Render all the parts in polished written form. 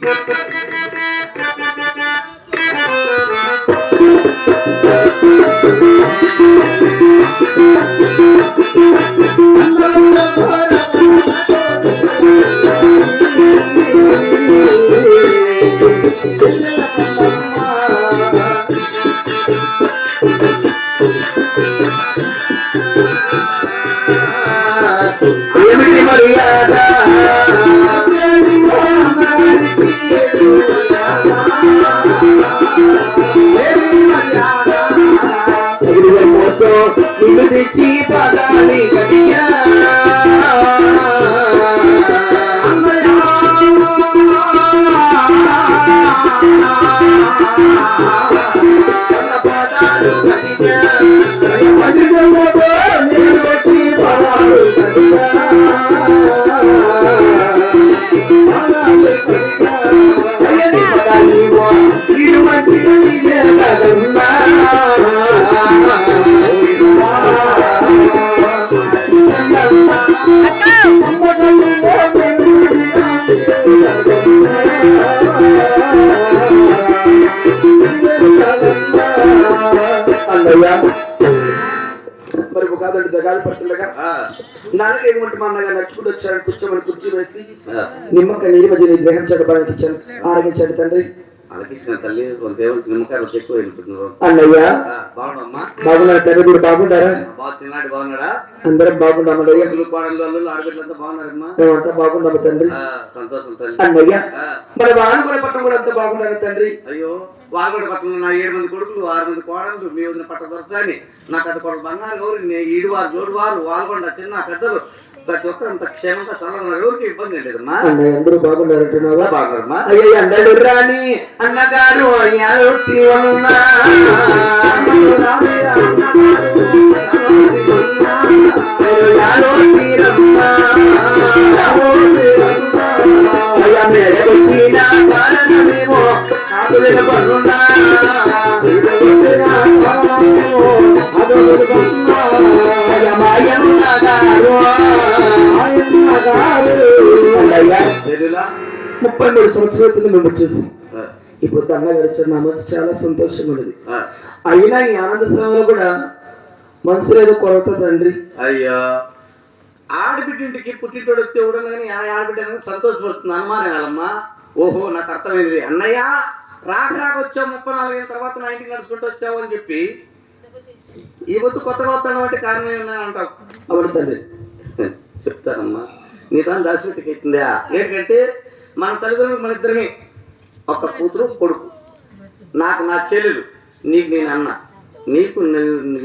ఏమిటి మర్యాద పోతూ ఇల్లు తెచ్చి పదాలి గడియా మరి కాదండి దగాలు పడుతుండగా నాన్న ఏమంటే మా అన్నగా నడుచుకుంటూ వచ్చారని కూర్చోమని కుర్చీ వేసి నిమ్మకాయ నీరు మధ్య నీ దేహం చెడ్డపడానికి ఇచ్చాను ఆరోగించాడు తండ్రి అలాగిచ్చిన తల్లి దేవుడికి నిమ్మకాయలు ఎక్కువ వెళ్ళిపోతున్నారు. అన్నయ్యా బాగున్నామ్మా? బాగున్నారు తండ్రి, మీరు బాగుంటారా? బాగా చిన్నాడు బాగున్నాడా? అందరం బాగున్నాం అన్నయ్య. కోడళ్ళు ఆడబిడ్డలంతా బాగున్నారమ్మా? మేమంతా బాగున్నాము తండ్రి. సంతోషం తల్లి. అన్నయ్య మరి వానగూడ పట్టణం కూడా అంతా బాగున్నారు తండ్రి. అయ్యో వానగూడ పట్టణంలో నా 7 మంది కొడుకులు 6 మంది కోడళ్ళు మీ వదిన పట్ట దొరసాని నా పెద్ద కొడుకు బంగారు గౌరి ఈడువారు జోడువారు వాల్గొండ చిన్న పెద్దలు ప్రతి ఒక్కరు అంత క్షేమంగా సలహా ఎవరికి ఇబ్బంది లేదమ్మా. అన్నయ్య అందరూ బాగున్నారంటున్నావా? బాగున్నారమ్మా. అయ్యో అండడు రాని అన్నగారు అయ్యారు తీవనున్నా కారణమేమో నాకు వినపడున్నా ముప్పై 3 సంవత్సరాలు మేము వచ్చేసి ఇప్పుడు అన్నగారు వచ్చారు. నా మనసు చాలా సంతోషంగా ఉన్నది. అయినా ఈ ఆనంద సమయంలో కూడా మనసులో ఏదో కొరత తండ్రి. అయ్యా ఆడబిడ్డింటికి పుట్టినోడు వస్తే ఉడనని ఆడబిడ్డ సంతోషపడుతుంది అనుమానమా? ఓహో నాకు అర్థమైంది. అన్నయ్య రాక వచ్చావు 34 ఏళ్ళ తర్వాత నా ఇంటికి నడుచుకుంటూ వచ్చావు అని చెప్పి ఈ వద్దు కొత్తగా వస్తాను అంటే కారణం ఏమన్నా అంటావు. అవును తండ్రి చెప్తానమ్మా. నీ తను దాచిపెట్టికి ఎక్కిందా? ఏంటంటే మన తల్లిదండ్రులు మన ఇద్దరమే, ఒక కూతురు కొడుకు. నాకు నా చెల్లెలు, నీకు నేను అన్న, నీకు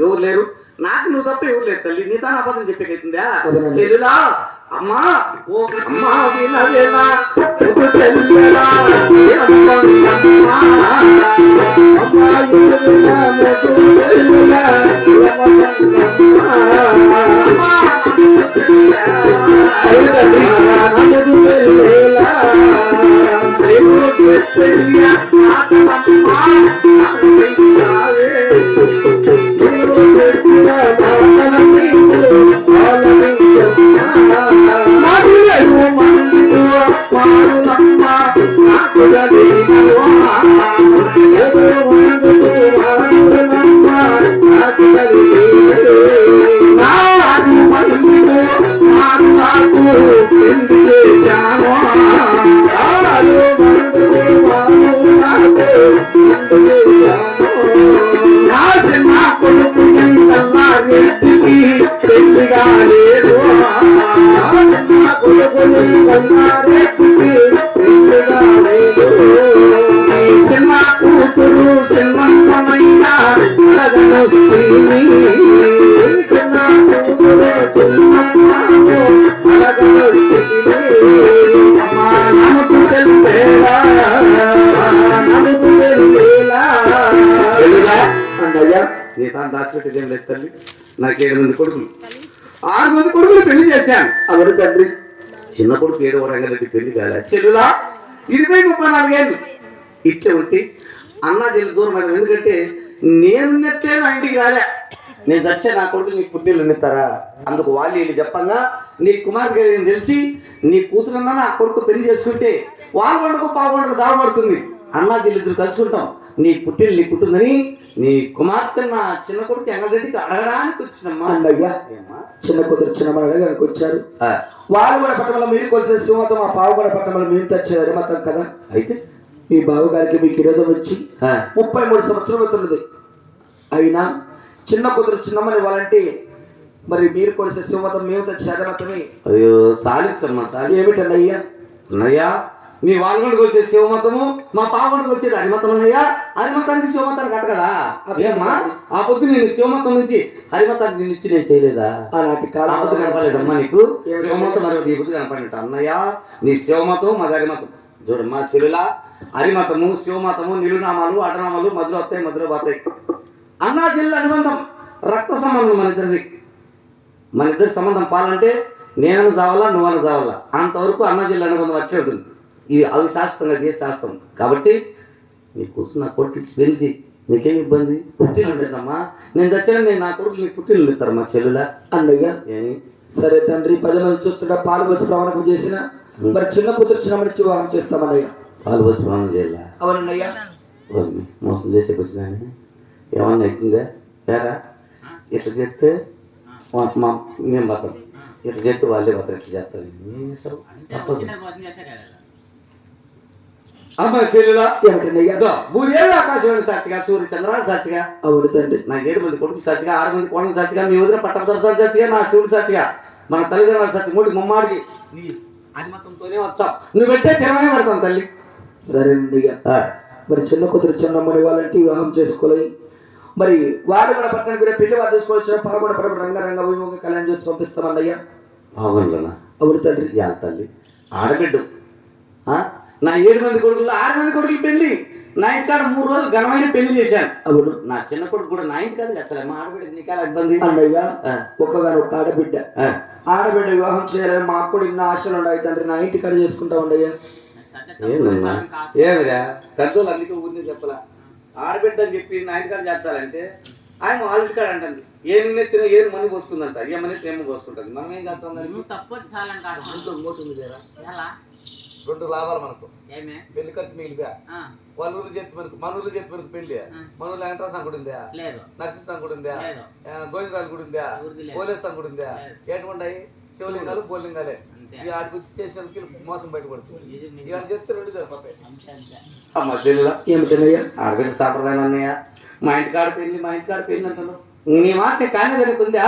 ఎవరు లేరు, నాకు నువ్వు తప్ప ఎవరు లేరు తల్లి. నీ తాను అబద్ధం చెప్పేకైతుందా? చెల్లులా అమ్మా ఓ అమ్మా వినలేనా దాచిపెట్టేదేం లేదు తల్లి. నాకు 7 మంది కొడుకులు, 6 మంది కొడుకులు పెళ్లి చేశాను. అవరు తండ్రి. చిన్న కొడుకు 7వ రంగారెడ్డి పెళ్లి కాలే. చెల్లులా 20-34 ఏళ్ళు ఇచ్చే ఉంటే అన్నా చెల్లి దూరం. ఎందుకంటే నేను నెట్టే నా ఇంటికి రాలే. నేను చచ్చే నా కొడుకు నీ పుట్టిల్లు నిస్తారా? అందుకు వాళ్ళు వీళ్ళు చెప్పంగా నీ కుమార్తె తెలిసి నీ కూతురున్నా నా కొడుకు పెళ్లి చేసుకుంటే వాళ్ళు వండుకు పావులకు దావబడుతుంది. అన్నా చెల్లిద్దరు కలుసుకుంటాం. నీ పుట్టిల్లు నీ పుట్టిందని నీ కుమార్తె నా చిన్న కొడుకు ఎంగరెడ్డికి అడగడానికి వచ్చినమ్మా. అన్నయ్య చిన్న కూతురు చిన్న అడగడానికి వచ్చారు. వాళ్ళు కూడా పట్టణంలో మీరు కొలిసే సింహతం, ఆ పావు కూడా పట్టణంలో మేము తెచ్చేది అరిమతం కదా. అయితే మీ బావగారికి మీకు విరోధం వచ్చి 33 సంవత్సరం అవుతున్నది. అయినా చిన్న కూతురు చిన్నమ్మని వాళ్ళంటే మరి మీరు కొలిసే సింహతం మేము తెచ్చే అరిమతమే. అయ్యో సాలిచ్చమ్మా సాలి. ఏమిటన్నయ్యా? అన్నయ్యా మీ వాళ్ళగొండకు వచ్చే శివమతము మా పావుగొండకు వచ్చేది హరిమతం అన్నయ్యా. హరిమతానికి శివమతానికి కట్ట కదా. అదేమ్మా ఆ పొద్దు నేను శివమతం నుంచి హరిమతానికి నేను ఇచ్చి నేను చేయలేదా? అలాంటి కాలం కనపడలేదమ్మా నీకు శివమతం? మరి నీ బుద్ధి కనపడినట్టు అన్నయ్యా నీ శివమతం మాది హరిమతం. చూడమ్మా చెల్లులా, హరిమతము శివమతము నిలునామాలు అటనామాలు మధ్యలో వస్తాయి, మధ్యలో పోతాయి. అన్నా చెల్లి అనుబంధం రక్త సంబంధం మన ఇద్దరిది. మన ఇద్దరి సంబంధం పాలంటే నేనను చావాలా నువ్వను చావాలా అంతవరకు అన్నా చెల్లి అనుబంధం వచ్చే ఉంటుంది. ఇవి అవి శాస్త్రంగా చేసే శాస్త్రం కాబట్టి నీ కూతురు నా కొడుకు పెళ్లి నీకేం ఇబ్బంది? పుట్టిల్లు ఉండేదమ్మా. నేను చచ్చిన నేను నా కొడుకు నీకు పుట్టిల్లు ఇస్తారమ్మా చెల్లులా. అన్నయ్య ఏమి సరే తండ్రి, 10 మంది చూస్తుంటే పాలు పోసి ప్రమాణం చేసిన మరి చిన్న కూతురు చిన్నమని వివాహం చేస్తామన్నయ్య. పాలు పోసి ప్రమాణం చేయాలా? అవునన్నయ్య. మోసం చేసే వచ్చినా ఏమన్నా ఎక్కిందా? వేరా ఇట్లా చేస్తే మా మేము బతాం, ఇట్లా చేస్తే వాళ్ళే బతాం. ఇట్లా చేస్తాను తప్పదు. అమ్మా చెల్లులా ఏమిటన్నయ్య? భూదేవి ఆకాశవాణి సాక్షిగా సూర్య చంద్రాలు సాక్షిగా అవును తండ్రి నా 7 మంది కొడుకు సాక్షిగా 6 మంది కోడలు సాక్షిగా మీ వదిన పట్టభద్రసాలు సాక్షిగా నా శివుడు సాక్షిగా మన తల్లిదండ్రుల సాక్షి మూడు ముమ్మాడికి నీ హరిమతంతోనే వచ్చాం. నువ్వు పెట్టే తిరమనే పడతాం తల్లి. సరేనయ్య. మరి చిన్న కూతురు చిన్నమ్మని వాళ్ళంటే వివాహం చేసుకోవాలి. మరి వాడు కూడా పట్టణానికి కూడా పెళ్లి వారు తీసుకోవచ్చిన పాల్గొన పడ రంగ వైభవంగా కళ్యాణం చేసి పంపిస్తామన్నయ్య. బాగుండనా? అవును తండ్రి. యా తల్లి ఆడబిడ్డు నా 7 మంది కొడుకులు 6 మంది కొడుకులు పెళ్లి నా ఇంటికాడ 3 రోజులు ఘనమైన పెళ్లి చేశాను. అవును. నా చిన్న కొడుకు కూడా నా ఇంటికాడ చేస్తాను. మా ఆడబిడ్డ నీకాల ఇబ్బంది అన్నయ్య. ఒక్కగానొక్క ఆడబిడ్డ ఆడబిడ్డ వివాహం చేయాలని మాకు కూడా ఇన్ని ఆశలు ఉన్నాయి తండ్రి. నా ఇంటికాడ చేసుకుంటాం అన్నయ్య. ఏమిరా పెద్దోళ్ళు అందుకే ఊరిని చెప్పలా ఆడబిడ్డ అని చెప్పి నా ఇంటికాడ చేస్తారంటే ఆయన వాళ్ళ ఇంటికాడ అంటుంది ఏ నిన్నెత్తిన ఏరు మనీ పోసుకుందంట. ఏ మనీ ఏమో పోసుకుంటుంది. మనం ఏం చేస్తాం? రెండు లాభాలు మనకు. పెళ్లి ఖర్చు మిగిలిపోయా వాళ్ళ ఊరు చెప్పి మనకు మన ఊరు చెప్పి మనకు పెళ్లి మన ఊళ్ళో వెంకటరావు సంఘ గుడి ఉందా? నరసింహ సంఘ గుడి ఉందా? గోవిందరాజు గుడి ఉందా? పోలీస్ సంఘ గుడి ఉందా? ఎటువంటి శివలింగాలు గోలింగాలే. ఆడికి వచ్చి చేసిన మోసం బయటపడుతుంది. ఇవాళ చెప్తే 2 సరిపోతాయి. అమ్మ చెల్లులా ఏమిటన్నయ్యా? ఆడబిడ్డ సాంప్రదాయం అన్నయ్య. మా ఇంటికాడ పెళ్లి అంటున్నావు. నీ మాట నీ కానీ జరుగుతుందా?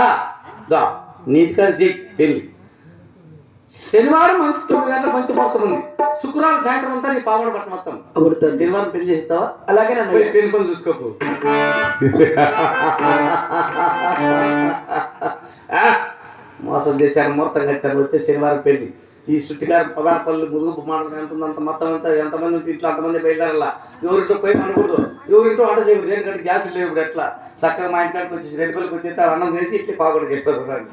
నీ ఇంటికాడ చెయ్యి పెళ్లి. శనివారం మంచి 9 గంటల మంచి ముహూర్తం ఉంది. శుక్రవారం సాయంత్రం అంతా నీ పావడ పట్ట మొత్తం. శనివారం పెళ్లి చేస్తావా? అలాగే పెళ్లి పని చూసుకోకు. మోసం చేశాను, ముహూర్తం కట్టాను, వచ్చే శనివారం పెళ్లి. ఈ చుట్టిగారు పదార్థాలు ముదుగు మాటలు ఎంతంత మొత్తం అంతా ఎంతమంది ఉంటే ఇంట్లో అంతమంది బయలుదేరాల. ఎవరింటో పోయి అనకూడదు, ఎవరింటో ఆట చేయకూడదు. దేనికంటే గ్యాస్ లేవు. ఇప్పుడు ఎట్లా చక్కగా మా ఇంటికి వచ్చి 2 పిల్లలకి వచ్చేస్తే అన్నం చేసి ఇట్లా పావుగడ చెప్పారు.